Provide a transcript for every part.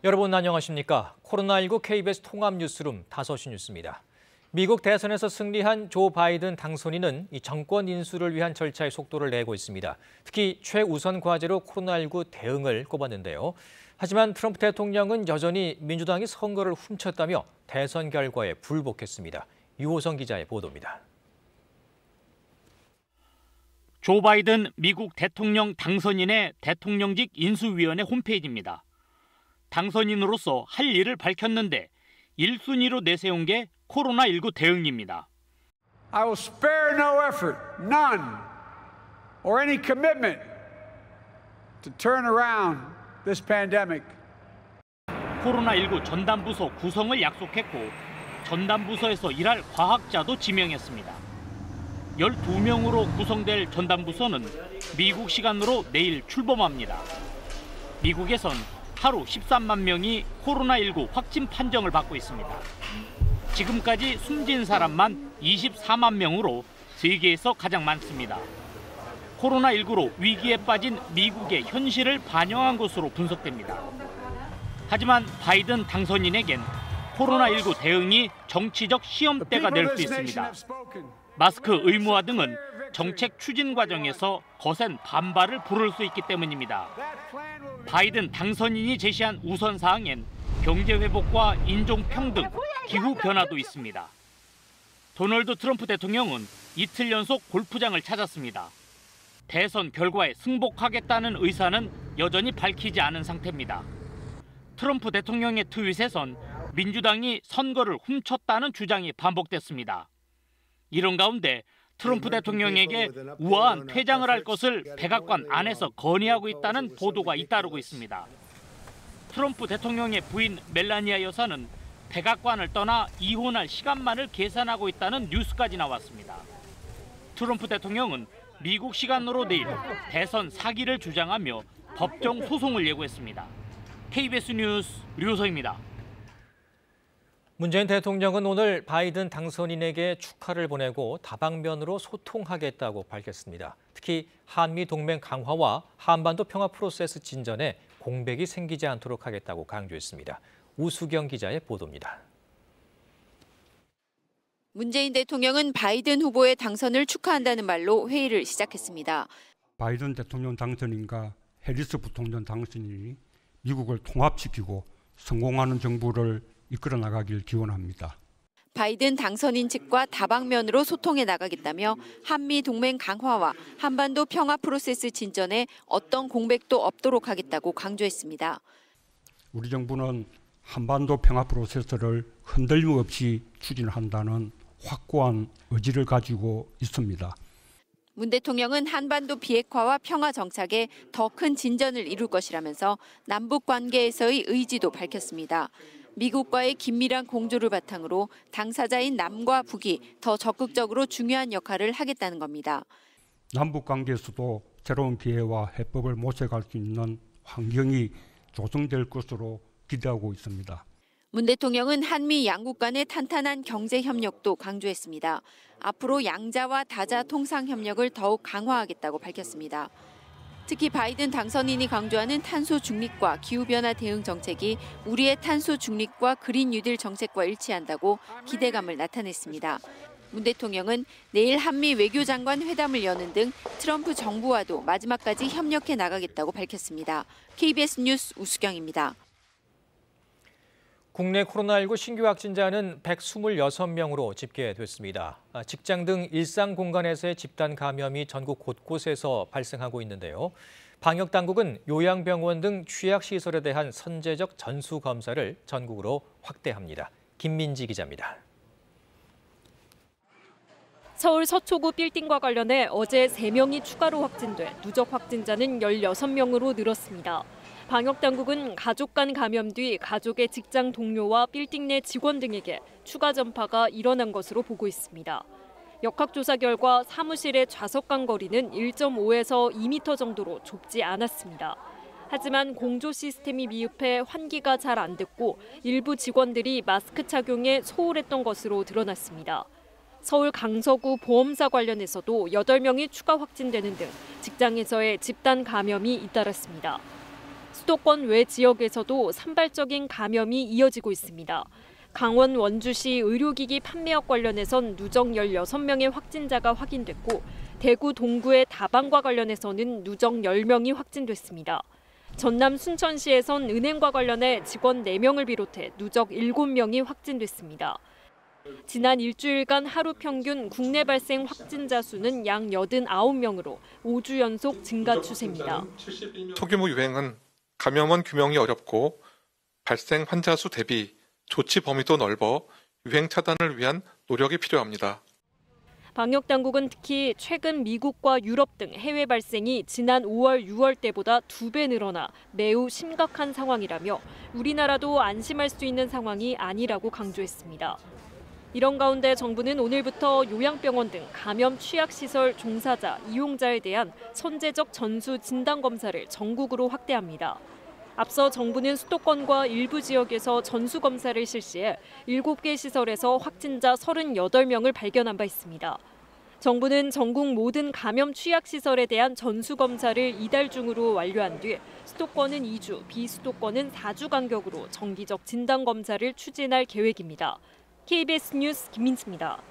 여러분 안녕하십니까? 코로나19 KBS 통합 뉴스룸 5시 뉴스입니다. 미국 대선에서 승리한 조 바이든 당선인은 이 정권 인수를 위한 절차의 속도를 내고 있습니다. 특히 최우선 과제로 코로나19 대응을 꼽았는데요. 하지만 트럼프 대통령은 여전히 민주당이 선거를 훔쳤다며 대선 결과에 불복했습니다. 유호성 기자의 보도입니다. 조 바이든 미국 대통령 당선인의 대통령직 인수위원회 홈페이지입니다. 당선인으로서 할 일을 밝혔는데 1순위로 내세운 게 코로나19 대응입니다. I will spare no effort, none, or any commitment to turn around this pandemic. 코로나19 전담부서 구성을 약속했고 전담부서에서 일할 과학자도 지명했습니다. 12명으로 구성될 전담부서는 미국 시간으로 내일 출범합니다. 미국에선 하루 13만 명이 코로나19 확진 판정을 받고 있습니다. 지금까지 숨진 사람만 24만 명으로 세계에서 가장 많습니다. 코로나19로 위기에 빠진 미국의 현실을 반영한 것으로 분석됩니다. 하지만 바이든 당선인에겐 코로나19 대응이 정치적 시험대가 될 수 있습니다. 마스크 의무화 등은 정책 추진 과정에서 거센 반발을 부를 수 있기 때문입니다. 바이든 당선인이 제시한 우선 사항엔 경제 회복과 인종 평등, 기후 변화도 있습니다. 도널드 트럼프 대통령은 이틀 연속 골프장을 찾았습니다. 대선 결과에 승복하겠다는 의사는 여전히 밝히지 않은 상태입니다. 트럼프 대통령의 트윗에선 민주당이 선거를 훔쳤다는 주장이 반복됐습니다. 이런 가운데 트럼프 대통령에게 우아한 퇴장을 할 것을 백악관 안에서 건의하고 있다는 보도가 잇따르고 있습니다. 트럼프 대통령의 부인 멜라니아 여사는 백악관을 떠나 이혼할 시간만을 계산하고 있다는 뉴스까지 나왔습니다. 트럼프 대통령은 미국 시간으로 내일 대선 사기를 주장하며 법정 소송을 예고했습니다. KBS 뉴스 류호성입니다. 문재인 대통령은 오늘 바이든 당선인에게 축하를 보내고 다방면으로 소통하겠다고 밝혔습니다. 특히 한미 동맹 강화와 한반도 평화 프로세스 진전에 공백이 생기지 않도록 하겠다고 강조했습니다. 우수경 기자의 보도입니다. 문재인 대통령은 바이든 후보의 당선을 축하한다는 말로 회의를 시작했습니다. 바이든 대통령 당선인과 해리스 부통령 당선인이 미국을 통합시키고 성공하는 정부를 이끌어 나가길 기원합니다. 바이든 당선인 측과 다방면으로 소통해 나가겠다며 한미 동맹 강화와 한반도 평화 프로세스 진전에 어떤 공백도 없도록 하겠다고 강조했습니다. 우리 정부는 한반도 평화 프로세스를 흔들림 없이 추진한다는 확고한 의지를 가지고 있습니다. 문 대통령은 한반도 비핵화와 평화 정착에 더 큰 진전을 이룰 것이라면서 남북 관계에서의 의지도 밝혔습니다. 미국과의 긴밀한 공조를 바탕으로 당사자인 남과 북이 더 적극적으로 중요한 역할을 하겠다는 겁니다. 남북 관계에서도 새로운 기회와 해법을 모색할 수 있는 환경이 조성될 것으로 기대하고 있습니다. 문 대통령은 한미 양국 간의 탄탄한 경제 협력도 강조했습니다. 앞으로 양자와 다자 통상 협력을 더욱 강화하겠다고 밝혔습니다. 특히 바이든 당선인이 강조하는 탄소 중립과 기후변화 대응 정책이 우리의 탄소 중립과 그린 뉴딜 정책과 일치한다고 기대감을 나타냈습니다. 문 대통령은 내일 한미 외교장관 회담을 여는 등 트럼프 정부와도 마지막까지 협력해 나가겠다고 밝혔습니다. KBS 뉴스 우수경입니다. 국내 코로나19 신규 확진자는 126명으로 집계됐습니다. 직장 등 일상 공간에서의 집단 감염이 전국 곳곳에서 발생하고 있는데요. 방역 당국은 요양병원 등 취약시설에 대한 선제적 전수 검사를 전국으로 확대합니다. 김민지 기자입니다. 서울 서초구 빌딩과 관련해 어제 3명이 추가로 확진돼 누적 확진자는 16명으로 늘었습니다. 방역당국은 가족 간 감염 뒤 가족의 직장 동료와 빌딩 내 직원 등에게 추가 전파가 일어난 것으로 보고 있습니다. 역학조사 결과 사무실의 좌석 간 거리는 1.5에서 2m 정도로 좁지 않았습니다. 하지만 공조 시스템이 미흡해 환기가 잘 안 됐고 일부 직원들이 마스크 착용에 소홀했던 것으로 드러났습니다. 서울 강서구 보험사 관련해서도 8명이 추가 확진되는 등 직장에서의 집단 감염이 잇따랐습니다. 수도권 외 지역에서도 산발적인 감염이 이어지고 있습니다. 강원 원주시 의료기기 판매업 관련해선 누적 16명의 확진자가 확인됐고 대구 동구의 다방과 관련해서는 누적 10명이 확진됐습니다. 전남 순천시에선 은행과 관련해 직원 4명을 비롯해 누적 7명이 확진됐습니다. 지난 일주일간 하루 평균 국내 발생 확진자 수는 약 89명으로 5주 연속 증가 추세입니다. 소규모 유행은 감염원 규명이 어렵고 발생 환자 수 대비 조치 범위도 넓어 유행 차단을 위한 노력이 필요합니다. 방역당국은 특히 최근 미국과 유럽 등 해외 발생이 지난 5월, 6월 때보다 2배 늘어나 매우 심각한 상황이라며 우리나라도 안심할 수 있는 상황이 아니라고 강조했습니다. 이런 가운데 정부는 오늘부터 요양병원 등 감염 취약시설 종사자, 이용자에 대한 선제적 전수 진단검사를 전국으로 확대합니다. 앞서 정부는 수도권과 일부 지역에서 전수검사를 실시해 7개 시설에서 확진자 38명을 발견한 바 있습니다. 정부는 전국 모든 감염 취약시설에 대한 전수검사를 이달 중으로 완료한 뒤 수도권은 2주, 비수도권은 4주 간격으로 정기적 진단검사를 추진할 계획입니다. KBS 뉴스 김민지입니다.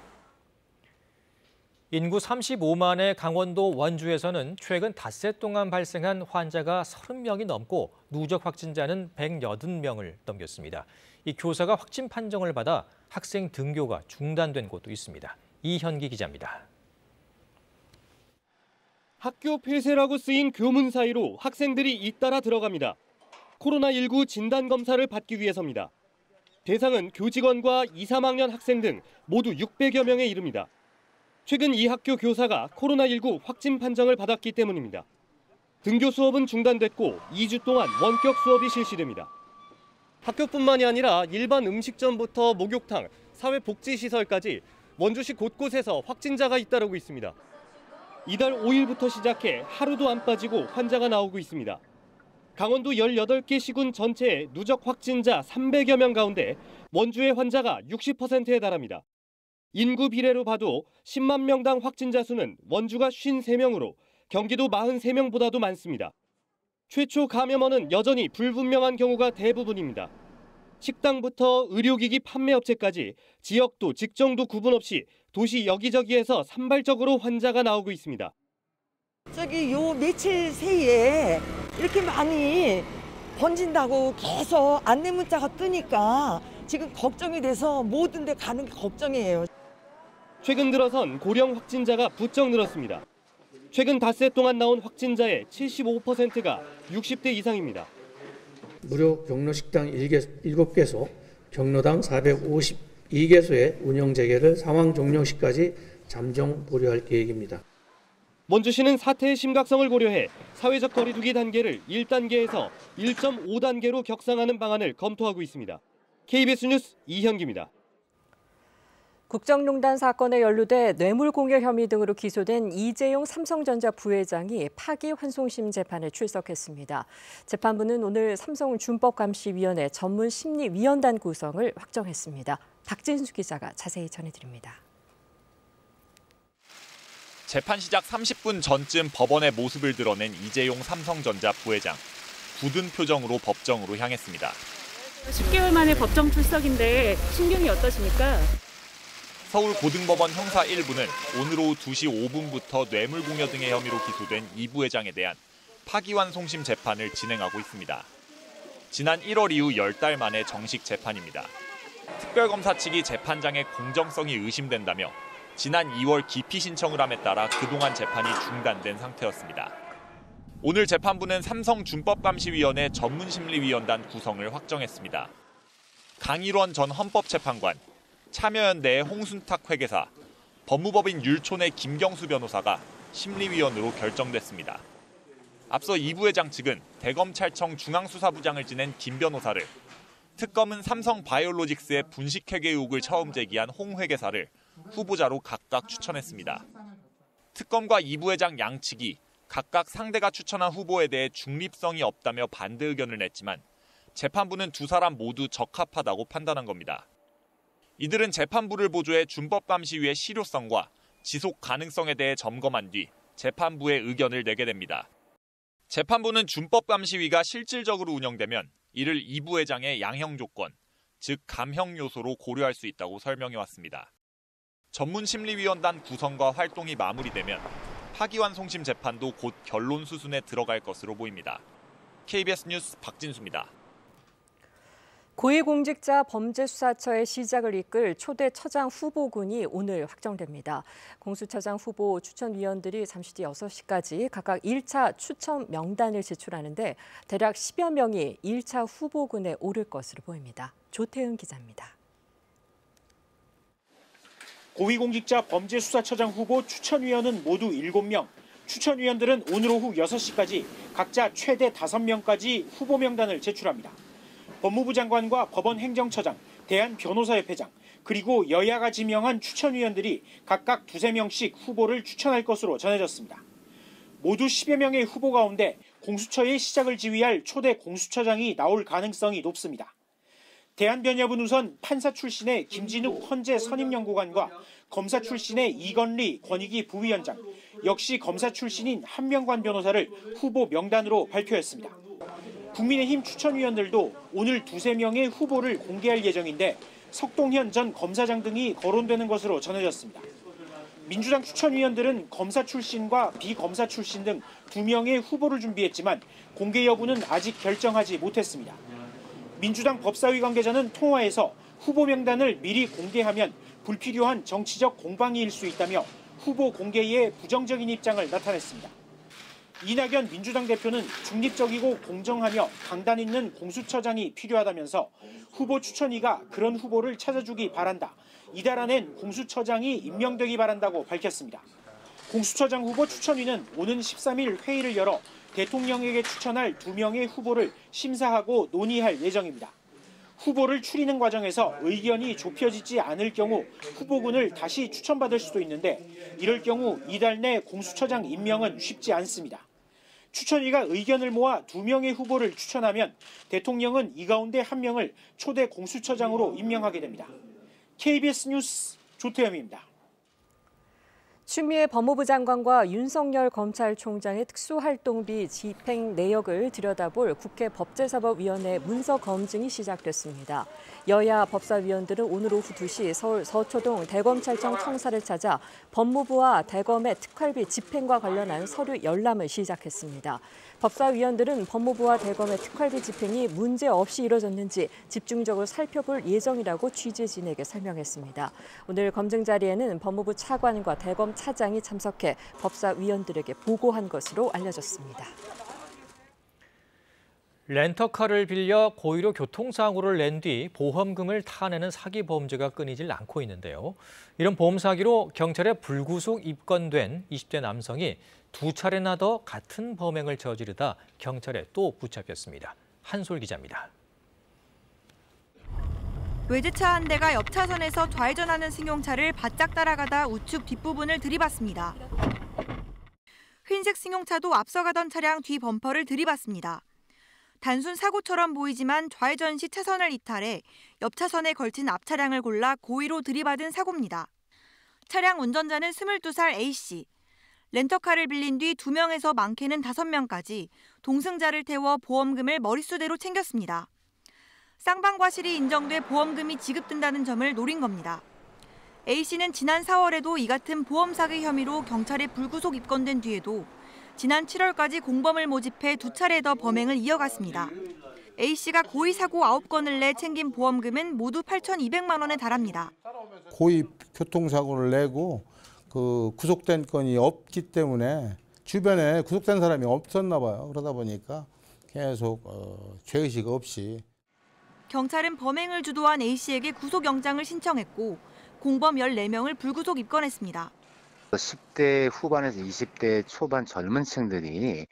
인구 35만의 강원도 원주에서는 최근 닷새 동안 발생한 환자가 30명이 넘고 누적 확진자는 180명을 넘겼습니다. 이 교사가 확진 판정을 받아 학생 등교가 중단된 곳도 있습니다. 이현기 기자입니다. 학교 폐쇄라고 쓰인 교문 사이로 학생들이 잇따라 들어갑니다. 코로나19 진단검사를 받기 위해서입니다. 대상은 교직원과 2, 3학년 학생 등 모두 600여 명에 이릅니다. 최근 이 학교 교사가 코로나19 확진 판정을 받았기 때문입니다. 등교 수업은 중단됐고 2주 동안 원격 수업이 실시됩니다. 학교뿐만이 아니라 일반 음식점부터 목욕탕, 사회복지시설까지 원주시 곳곳에서 확진자가 잇따르고 있습니다. 이달 5일부터 시작해 하루도 안 빠지고 환자가 나오고 있습니다. 강원도 18개 시군 전체의 누적 확진자 300여 명 가운데 원주의 환자가 60%에 달합니다. 인구 비례로 봐도 10만 명당 확진자 수는 원주가 53명으로 경기도 43명보다도 많습니다. 최초 감염원은 여전히 불분명한 경우가 대부분입니다. 식당부터 의료기기 판매업체까지 지역도 직정도 구분 없이 도시 여기저기에서 산발적으로 환자가 나오고 있습니다. 요 며칠 새에 이렇게 많이 번진다고 계속 안내 문자가 뜨니까 지금 걱정이 돼서 모든 데 가는 게 걱정이에요. 최근 들어선 고령 확진자가 부쩍 늘었습니다. 최근 닷새 동안 나온 확진자의 75%가 60대 이상입니다. 무료 경로식당 7개소, 경로당 452개소의 운영 재개를 상황 종료 시까지 잠정 보류할 계획입니다. 원주시는 사태의 심각성을 고려해 사회적 거리두기 단계를 1단계에서 1.5단계로 격상하는 방안을 검토하고 있습니다. KBS 뉴스 이현기입니다. 국정농단 사건에 연루돼 뇌물공여 혐의 등으로 기소된 이재용 삼성전자 부회장이 파기환송심 재판에 출석했습니다. 재판부는 오늘 삼성준법감시위원회 전문심리위원단 구성을 확정했습니다. 박진수 기자가 자세히 전해드립니다. 재판 시작 30분 전쯤 법원의 모습을 드러낸 이재용 삼성전자 부회장. 굳은 표정으로 법정으로 향했습니다. 10개월 만에 법정 출석인데 심경이 어떠십니까? 서울고등법원 형사 1부는 오늘 오후 2시 5분부터 뇌물공여 등의 혐의로 기소된 이 부회장에 대한 파기환송심 재판을 진행하고 있습니다. 지난 1월 이후 10달 만에 정식 재판입니다. 특별검사 측이 재판장의 공정성이 의심된다며 지난 2월 기피 신청을 함에 따라 그동안 재판이 중단된 상태였습니다. 오늘 재판부는 삼성준법감시위원회 전문심리위원단 구성을 확정했습니다. 강일원 전 헌법재판관, 참여연대의 홍순탁 회계사, 법무법인 율촌의 김경수 변호사가 심리위원으로 결정됐습니다. 앞서 이 부회장 측은 대검찰청 중앙수사부장을 지낸 김 변호사를, 특검은 삼성바이오로직스의 분식회계 의혹을 처음 제기한 홍 회계사를 후보자로 각각 추천했습니다. 특검과 이 부회장 양측이 각각 상대가 추천한 후보에 대해 중립성이 없다며 반대 의견을 냈지만 재판부는 두 사람 모두 적합하다고 판단한 겁니다. 이들은 재판부를 보조해 준법감시위의 실효성과 지속 가능성에 대해 점검한 뒤 재판부의 의견을 내게 됩니다. 재판부는 준법감시위가 실질적으로 운영되면 이를 이 부회장의 양형 조건, 즉 감형 요소로 고려할 수 있다고 설명해왔습니다. 전문심리위원단 구성과 활동이 마무리되면 파기환송심 재판도 곧 결론 수순에 들어갈 것으로 보입니다. KBS 뉴스 박진수입니다. 고위공직자 범죄수사처의 시작을 이끌 초대 처장 후보군이 오늘 확정됩니다. 공수처장 후보 추천위원들이 잠시 뒤 6시까지 각각 1차 추천 명단을 제출하는데 대략 10여 명이 1차 후보군에 오를 것으로 보입니다. 조태은 기자입니다. 고위공직자 범죄수사처장 후보 추천위원은 모두 7명. 추천위원들은 오늘 오후 6시까지 각자 최대 5명까지 후보 명단을 제출합니다. 법무부 장관과 법원 행정처장, 대한변호사협회장, 그리고 여야가 지명한 추천위원들이 각각 2~3명씩 후보를 추천할 것으로 전해졌습니다. 모두 10여 명의 후보 가운데 공수처의 시작을 지휘할 초대 공수처장이 나올 가능성이 높습니다. 대한변협은 우선 판사 출신의 김진욱 헌재 선임연구관과 검사 출신의 이건리 권익위 부위원장, 역시 검사 출신인 한명관 변호사를 후보 명단으로 발표했습니다. 국민의힘 추천위원들도 오늘 2~3명의 후보를 공개할 예정인데 석동현 전 검사장 등이 거론되는 것으로 전해졌습니다. 민주당 추천위원들은 검사 출신과 비검사 출신 등 2명의 후보를 준비했지만 공개 여부는 아직 결정하지 못했습니다. 민주당 법사위 관계자는 통화에서 후보 명단을 미리 공개하면 불필요한 정치적 공방이일 수 있다며 후보 공개에 부정적인 입장을 나타냈습니다. 이낙연 민주당 대표는 중립적이고 공정하며 강단 있는 공수처장이 필요하다면서 후보 추천위가 그런 후보를 찾아주기 바란다. 이달안엔 공수처장이 임명되기 바란다고 밝혔습니다. 공수처장 후보 추천위는 오는 13일 회의를 열어 대통령에게 추천할 2명의 후보를 심사하고 논의할 예정입니다. 후보를 추리는 과정에서 의견이 좁혀지지 않을 경우 후보군을 다시 추천받을 수도 있는데 이럴 경우 이달 내 공수처장 임명은 쉽지 않습니다. 추천위가 의견을 모아 2명의 후보를 추천하면 대통령은 이 가운데 1명을 초대 공수처장으로 임명하게 됩니다. KBS 뉴스 조태영입니다. 추미애 법무부 장관과 윤석열 검찰총장의 특수활동비 집행 내역을 들여다볼 국회 법제사법위원회 문서 검증이 시작됐습니다. 여야 법사위원들은 오늘 오후 2시 서울 서초동 대검찰청 청사를 찾아 법무부와 대검의 특활비 집행과 관련한 서류 열람을 시작했습니다. 법사위원들은 법무부와 대검의 특활비 집행이 문제없이 이뤄졌는지 집중적으로 살펴볼 예정이라고 취재진에게 설명했습니다. 오늘 검증 자리에는 법무부 차관과 대검 차장이 참석해 법사위원들에게 보고한 것으로 알려졌습니다. 렌터카를 빌려 고의로 교통사고를 낸 뒤 보험금을 타내는 사기 범죄가 끊이질 않고 있는데요. 이런 보험 사기로 경찰에 불구속 입건된 20대 남성이 2차례나 더 같은 범행을 저지르다 경찰에 또 붙잡혔습니다. 한솔 기자입니다. 외제차 한 대가 옆 차선에서 좌회전하는 승용차를 바짝 따라가다 우측 뒷부분을 들이받습니다. 흰색 승용차도 앞서가던 차량 뒤 범퍼를 들이받습니다. 단순 사고처럼 보이지만 좌회전 시 차선을 이탈해 옆 차선에 걸친 앞 차량을 골라 고의로 들이받은 사고입니다. 차량 운전자는 22살 A씨. 렌터카를 빌린 뒤 2명에서 많게는 5명까지 동승자를 태워 보험금을 머릿수대로 챙겼습니다. 쌍방과실이 인정돼 보험금이 지급된다는 점을 노린 겁니다. A씨는 지난 4월에도 이 같은 보험 사기 혐의로 경찰에 불구속 입건된 뒤에도 지난 7월까지 공범을 모집해 2차례 더 범행을 이어갔습니다. A씨가 고의 사고 9건을 내 챙긴 보험금은 모두 8,200만 원에 달합니다. 고의 교통사고를 내고 구속된 건이 없기 때문에 주변에 구속된 사람이 없었나 봐요. 그러다 보니까 계속 죄의식 없이. 경찰은 범행을 주도한 A씨에게 구속영장을 신청했고 공범 14명을 불구속 입건했습니다. 10대 후반에서 20대 초반 젊은 층들이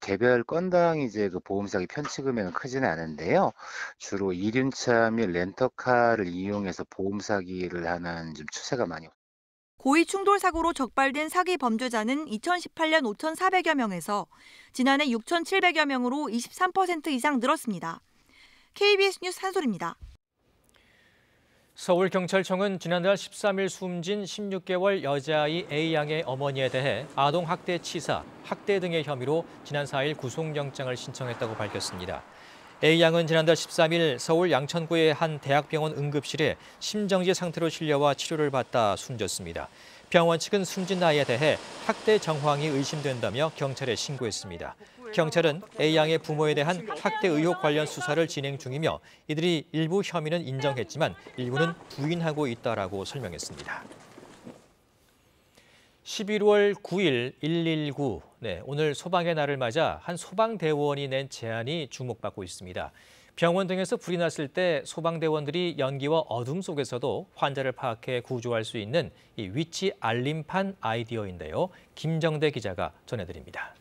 개별 건당 이제 보험 사기 편취 금액은 크지는 않은데요. 주로 이륜차 및 렌터카를 이용해서 보험 사기를 하는 좀 추세가 많이. 고의 충돌 사고로 적발된 사기 범죄자는 2018년 5,400여 명에서 지난해 6,700여 명으로 23% 이상 늘었습니다. KBS 뉴스 한솔입니다. 서울경찰청은 지난달 13일 숨진 16개월 여자아이 A양의 어머니에 대해 아동학대 치사, 학대 등의 혐의로 지난 4일 구속영장을 신청했다고 밝혔습니다. A양은 지난달 13일 서울 양천구의 한 대학병원 응급실에 심정지 상태로 실려와 치료를 받다 숨졌습니다. 병원 측은 숨진 아이에 대해 학대 정황이 의심된다며 경찰에 신고했습니다. 경찰은 A양의 부모에 대한 학대 의혹 관련 수사를 진행 중이며 이들이 일부 혐의는 인정했지만 일부는 부인하고 있다라고 설명했습니다. 11월 9일 119, 오늘 소방의 날을 맞아 한 소방대원이 낸 제안이 주목받고 있습니다. 병원 등에서 불이 났을 때 소방대원들이 연기와 어둠 속에서도 환자를 파악해 구조할 수 있는 이 위치 알림판 아이디어인데요. 김정대 기자가 전해드립니다.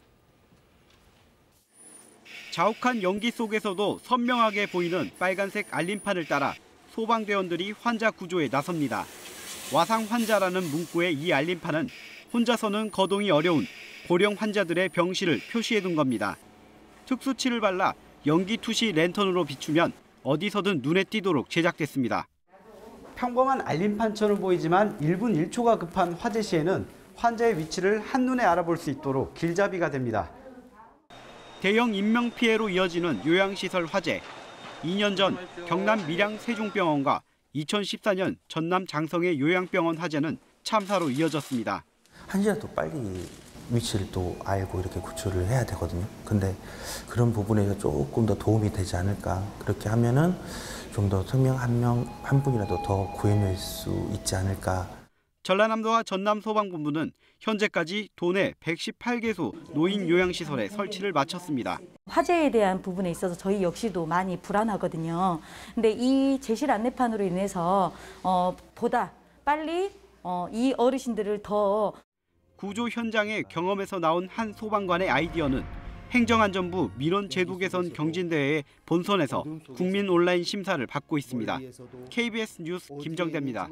자욱한 연기 속에서도 선명하게 보이는 빨간색 알림판을 따라 소방대원들이 환자 구조에 나섭니다. 와상 환자라는 문구의 이 알림판은 혼자서는 거동이 어려운 고령 환자들의 병실을 표시해둔 겁니다. 특수칠을 발라 연기 투시 랜턴으로 비추면 어디서든 눈에 띄도록 제작됐습니다. 평범한 알림판처럼 보이지만 1분 1초가 급한 화재 시에는 환자의 위치를 한눈에 알아볼 수 있도록 길잡이가 됩니다. 대형 인명피해로 이어지는 요양시설 화재. 2년 전 경남 밀양 세종병원과 2014년 전남 장성의 요양병원 화재는 참사로 이어졌습니다. 한시라도 빨리 위치를 또 알고 이렇게 구출을 해야 되거든요. 근데 그런 부분에서 조금 더 도움이 되지 않을까. 그렇게 하면은 좀 더 생명 한 분이라도 더 구해낼 수 있지 않을까. 전라남도와 전남소방본부는 현재까지 도내 118개소 노인 요양시설에 설치를 마쳤습니다. 화재에 대한 부분에 있어서 저희 역시도 많이 불안하거든요. 근데 이 제실 안내판으로 인해서 보다 빨리 이 어르신들을 더 구조 현장의 경험에서 나온 한 소방관의 아이디어는 행정안전부 민원 제도 개선 경진대회의 본선에서 국민 온라인 심사를 받고 있습니다. KBS 뉴스 김정대입니다.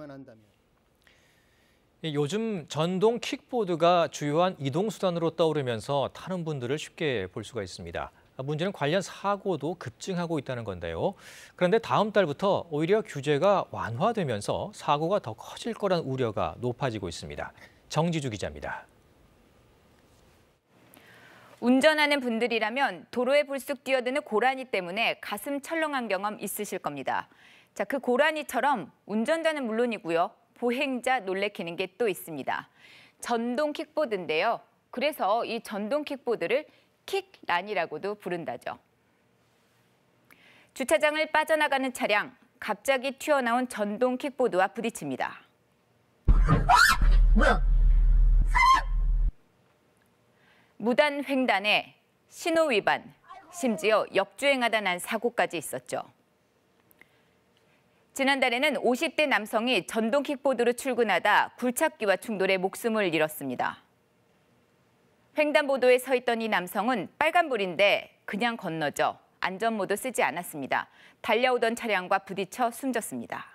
요즘 전동 킥보드가 주요한 이동수단으로 떠오르면서 타는 분들을 쉽게 볼 수가 있습니다. 문제는 관련 사고도 급증하고 있다는 건데요. 그런데 다음 달부터 오히려 규제가 완화되면서 사고가 더 커질 거란 우려가 높아지고 있습니다. 정지주 기자입니다. 운전하는 분들이라면 도로에 불쑥 뛰어드는 고라니 때문에 가슴 철렁한 경험 있으실 겁니다. 자, 그 고라니처럼 운전자는 물론이고요. 보행자 놀래키는 게 또 있습니다. 전동 킥보드인데요. 그래서 이 전동 킥보드를 킥란이라고도 부른다죠. 주차장을 빠져나가는 차량, 갑자기 튀어나온 전동 킥보드와 부딪힙니다. 무단 횡단에 신호 위반, 심지어 역주행하다 난 사고까지 있었죠. 지난달에는 50대 남성이 전동 킥보드로 출근하다 굴착기와 충돌해 목숨을 잃었습니다. 횡단보도에 서 있던 이 남성은 빨간불인데 그냥 건너져 안전모드 쓰지 않았습니다. 달려오던 차량과 부딪혀 숨졌습니다.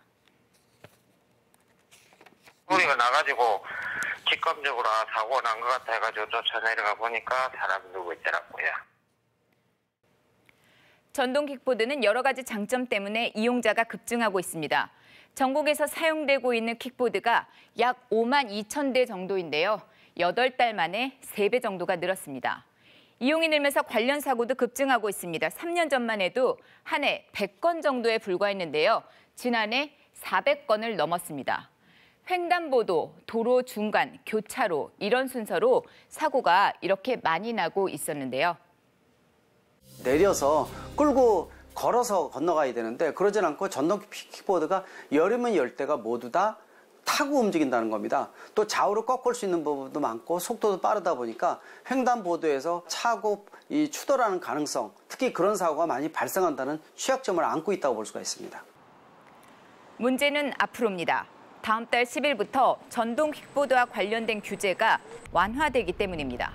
소리가 나가지고 직감적으로 사고가 난 것 같아 해가지고 쫓아 내려가 보니까 사람이 누워 있더라고요. 전동 킥보드는 여러 가지 장점 때문에 이용자가 급증하고 있습니다. 전국에서 사용되고 있는 킥보드가 약 5만 2천 대 정도인데요. 8달 만에 3배 정도가 늘었습니다. 이용이 늘면서 관련 사고도 급증하고 있습니다. 3년 전만 해도 한 해 100건 정도에 불과했는데요. 지난해 400건을 넘었습니다. 횡단보도, 도로 중간, 교차로 이런 순서로 사고가 이렇게 많이 나고 있었는데요. 내려서 끌고 걸어서 건너가야 되는데 그러진 않고 전동 킥보드가 열이면 열 대가 모두 다 타고 움직인다는 겁니다. 또 좌우로 꺾을 수 있는 부분도 많고 속도도 빠르다 보니까 횡단보도에서 차고 추돌하는 가능성, 특히 그런 사고가 많이 발생한다는 취약점을 안고 있다고 볼 수가 있습니다. 문제는 앞으로입니다. 다음 달 10일부터 전동 킥보드와 관련된 규제가 완화되기 때문입니다.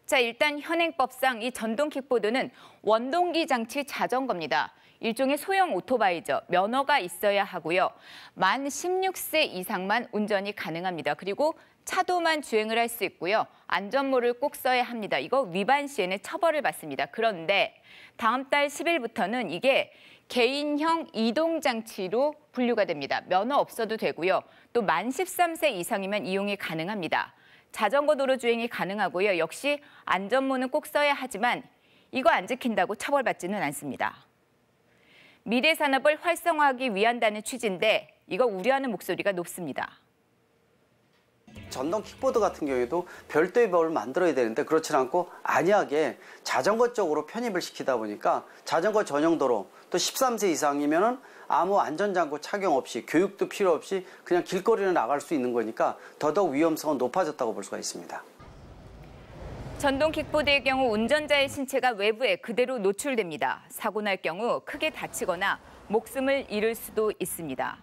자, 일단 현행법상 이 전동 킥보드는 원동기 장치 자전거입니다. 일종의 소형 오토바이죠. 면허가 있어야 하고요. 만 16세 이상만 운전이 가능합니다. 그리고 차도만 주행을 할 수 있고요. 안전모를 꼭 써야 합니다. 이거 위반 시에는 처벌을 받습니다. 그런데 다음 달 10일부터는 이게 개인형 이동장치로 분류가 됩니다. 면허 없어도 되고요. 또 만 13세 이상이면 이용이 가능합니다. 자전거 도로 주행이 가능하고요. 역시 안전모는 꼭 써야 하지만 이거 안 지킨다고 처벌받지는 않습니다. 미래 산업을 활성화하기 위한다는 취지인데 이거 우려하는 목소리가 높습니다. 전동 킥보드 같은 경우에도 별도의 법을 만들어야 되는데 그렇지 않고 안이하게 자전거 쪽으로 편입을 시키다 보니까 자전거 전용 도로 또 13세 이상이면은 아무 안전장구 착용 없이 교육도 필요 없이 그냥 길거리를 나갈 수 있는 거니까 더더욱 위험성은 높아졌다고 볼 수가 있습니다. 전동 킥보드의 경우 운전자의 신체가 외부에 그대로 노출됩니다. 사고 날 경우 크게 다치거나 목숨을 잃을 수도 있습니다.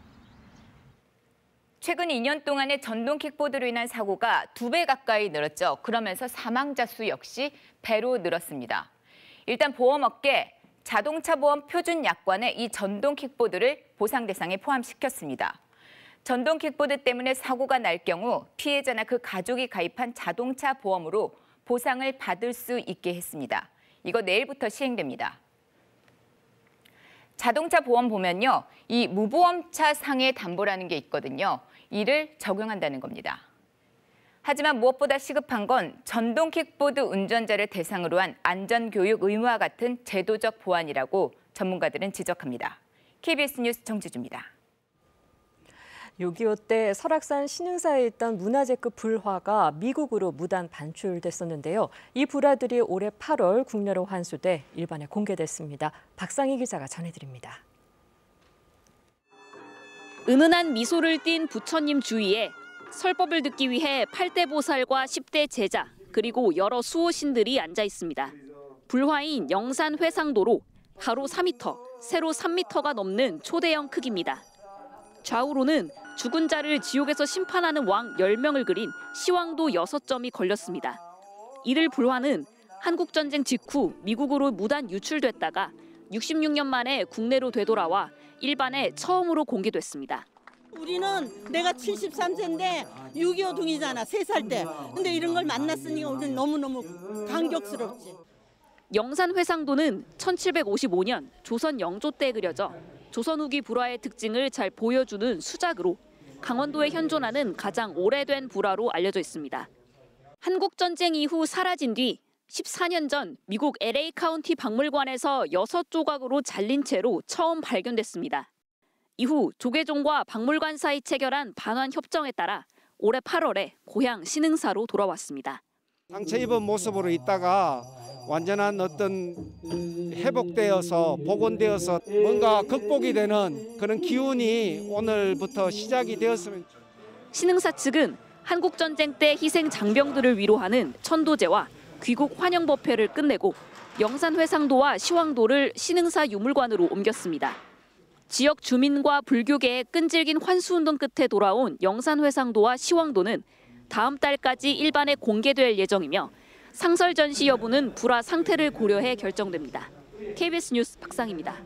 최근 2년 동안의 전동 킥보드로 인한 사고가 2배 가까이 늘었죠. 그러면서 사망자 수 역시 배로 늘었습니다. 일단 보험업계 자동차 보험 표준 약관에 이 전동 킥보드를 보상 대상에 포함시켰습니다. 전동 킥보드 때문에 사고가 날 경우 피해자나 그 가족이 가입한 자동차 보험으로 보상을 받을 수 있게 했습니다. 이거 내일부터 시행됩니다. 자동차 보험 보면요, 이 무보험차 상해 담보라는 게 있거든요. 이를 적용한다는 겁니다. 하지만 무엇보다 시급한 건 전동 킥보드 운전자를 대상으로 한 안전교육 의무와 같은 제도적 보완이라고 전문가들은 지적합니다. KBS 뉴스 정지주입니다. 6.25 때 설악산 신흥사에 있던 문화재급 불화가 미국으로 무단 반출됐었는데요. 이 불화들이 올해 8월 국내로 환수돼 일반에 공개됐습니다. 박상희 기자가 전해드립니다. 은은한 미소를 띤 부처님 주위에 설법을 듣기 위해 8대 보살과 10대 제자 그리고 여러 수호신들이 앉아 있습니다. 불화인 영산 회상도로 가로 4m, 세로 3m가 넘는 초대형 크기입니다. 좌우로는 죽은 자를 지옥에서 심판하는 왕 10명을 그린 시황도 6점이 걸렸습니다. 이를 불화는 한국전쟁 직후 미국으로 무단 유출됐다가 66년 만에 국내로 되돌아와 일반에 처음으로 공개됐습니다. 우리는 내가 73세인데 6.25 동이잖아, 3살 때. 근데 이런 걸 만났으니까 우리는 너무너무 감격스럽지. 영산 회상도는 1755년 조선 영조 때 그려져 조선 후기 불화의 특징을 잘 보여주는 수작으로 강원도에 현존하는 가장 오래된 불화로 알려져 있습니다. 한국전쟁 이후 사라진 뒤 14년 전 미국 LA 카운티 박물관에서 6조각으로 잘린 채로 처음 발견됐습니다. 이후 조계종과 박물관 사이 체결한 반환 협정에 따라 올해 8월에 고향 신흥사로 돌아왔습니다. 상처 입은 모습으로 있다가 완전한 어떤 회복되어서 복원되어서 뭔가 극복이 되는 그런 기운이 오늘부터 시작이 되었으면. 신흥사 측은 한국전쟁 때 희생 장병들을 위로하는 천도제와 귀국 환영법회를 끝내고 영산회상도와 시황도를 신흥사 유물관으로 옮겼습니다. 지역 주민과 불교계의 끈질긴 환수운동 끝에 돌아온 영산회상도와 시황도는 다음 달까지 일반에 공개될 예정이며 상설 전시 여부는 불화 상태를 고려해 결정됩니다. KBS 뉴스 박상희입니다.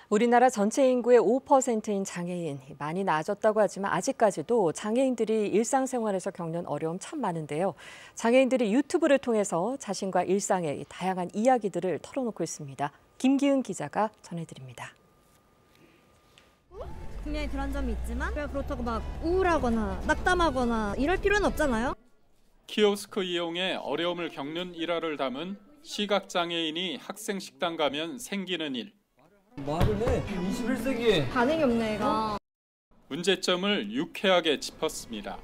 우리나라 전체 인구의 5%인 장애인, 많이 나아졌다고 하지만 아직까지도 장애인들이 일상생활에서 겪는 어려움 참 많은데요. 장애인들이 유튜브를 통해서 자신과 일상의 다양한 이야기들을 털어놓고 있습니다. 김기은 기자가 전해드립니다. 분명히 그런 점이 있지만 그렇다고 막 우울하거나 낙담하거나 이럴 필요는 없잖아요. 키오스크 이용에 어려움을 겪는 일화를 담은 시각장애인이 학생 식당 가면 생기는 일. 말을 해. 21세기에. 반응이 없네, 얘가. 문제점을 유쾌하게 짚었습니다.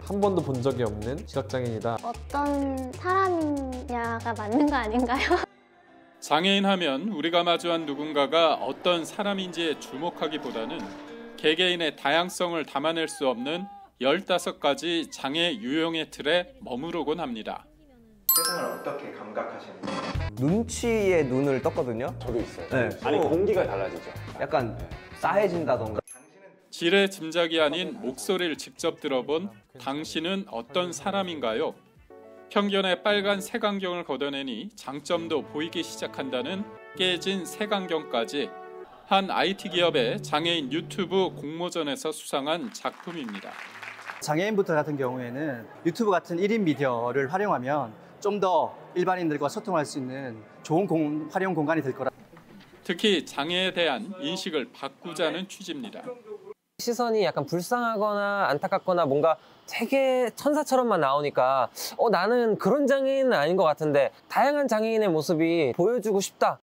한 번도 본 적이 없는 시각장애인이다. 어떤 사람이냐가 맞는 거 아닌가요? 장애인 하면 우리가 마주한 누군가가 어떤 사람인지에 주목하기보다는 개개인의 다양성을 담아낼 수 없는 15가지 장애 유형의 틀에 머무르곤 합니다. 세상을 어떻게 감각하시는지. 눈치에 눈을 떴거든요. 저도 있어요. 네. 아니 공기가 달라지죠. 약간 싸해진다던가. 지레 짐작이 아닌 목소리를 직접 들어본 당신은 어떤 사람인가요? 편견의 빨간 색안경을 걷어내니 장점도 보이기 시작한다는 깨진 색안경까지 한 IT 기업의 장애인 유튜브 공모전에서 수상한 작품입니다. 장애인분들 같은 경우에는 유튜브 같은 1인 미디어를 활용하면 좀 더 일반인들과 소통할 수 있는 좋은 활용 공간이 될 거라. 특히 장애에 대한 인식을 바꾸자는 취지입니다. 시선이 약간 불쌍하거나 안타깝거나 뭔가 되게 천사처럼만 나오니까 나는 그런 장애인은 아닌 것 같은데 다양한 장애인의 모습이 보여주고 싶다.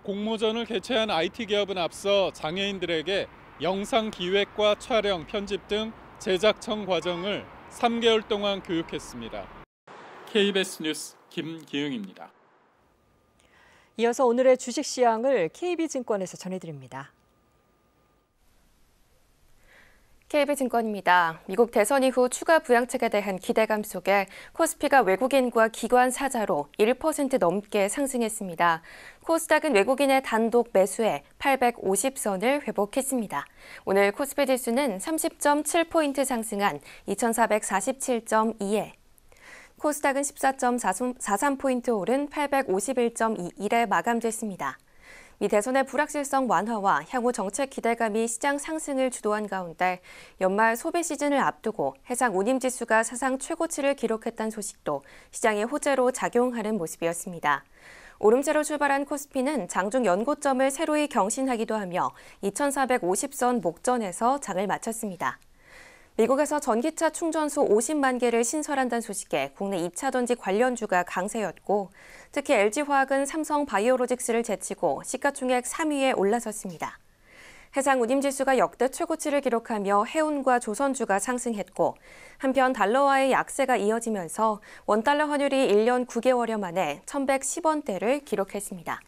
공모전을 개최한 IT 기업은 앞서 장애인들에게 영상 기획과 촬영, 편집 등 제작청 과정을 3개월 동안 교육했습니다. KBS 뉴스 김기흥입니다. 이어서 오늘의 주식시황을 KB증권에서 전해드립니다. KB증권입니다. 미국 대선 이후 추가 부양책에 대한 기대감 속에 코스피가 외국인과 기관 사자로 1% 넘게 상승했습니다. 코스닥은 외국인의 단독 매수에 850선을 회복했습니다. 오늘 코스피 지수는 30.7포인트 상승한 2447.2에 코스닥은 14.43포인트 오른 851.21에 마감됐습니다. 미 대선의 불확실성 완화와 향후 정책 기대감이 시장 상승을 주도한 가운데 연말 소비 시즌을 앞두고 해상 운임지수가 사상 최고치를 기록했다는 소식도 시장의 호재로 작용하는 모습이었습니다. 오름세로 출발한 코스피는 장중 연고점을 새로이 경신하기도 하며 2450선 목전에서 장을 마쳤습니다. 미국에서 전기차 충전소 50만 개를 신설한다는 소식에 국내 2차 전지 관련주가 강세였고 특히 LG화학은 삼성 바이오로직스를 제치고 시가총액 3위에 올라섰습니다. 해상 운임지수가 역대 최고치를 기록하며 해운과 조선주가 상승했고 한편 달러와의 약세가 이어지면서 원달러 환율이 1년 9개월여 만에 1110원대를 기록했습니다.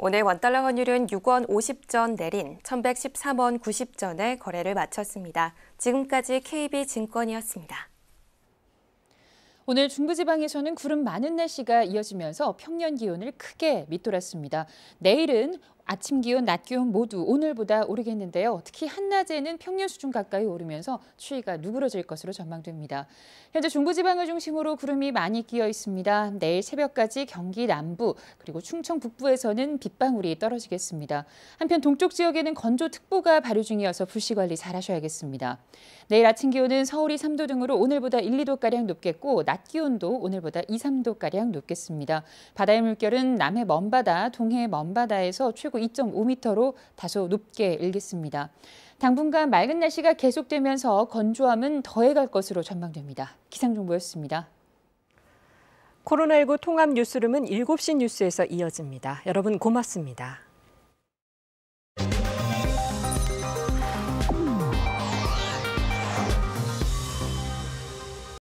오늘 원달러 환율은 6원 50전 내린 1113원 90전에 거래를 마쳤습니다. 지금까지 KB증권이었습니다. 오늘 중부지방에서는 구름 많은 날씨가 이어지면서 평년 기온을 크게 밑돌았습니다. 내일은 아침 기온, 낮 기온 모두 오늘보다 오르겠는데요. 특히 한낮에는 평년 수준 가까이 오르면서 추위가 누그러질 것으로 전망됩니다. 현재 중부지방을 중심으로 구름이 많이 끼어 있습니다. 내일 새벽까지 경기 남부 그리고 충청 북부에서는 빗방울이 떨어지겠습니다. 한편 동쪽 지역에는 건조특보가 발효 중이어서 불씨 관리 잘 하셔야겠습니다. 내일 아침 기온은 서울이 3도 등으로 오늘보다 1, 2도가량 높겠고 낮 기온도 오늘보다 2, 3도가량 높겠습니다. 바다의 물결은 남해 먼바다, 동해 먼바다에서 최고 2.5m로 다소 높게 일겠습니다. 당분간 맑은 날씨가 계속되면서 건조함은 더해갈 것으로 전망됩니다. 기상정보였습니다. 코로나19 통합 뉴스룸은 7시 뉴스에서 이어집니다. 여러분 고맙습니다.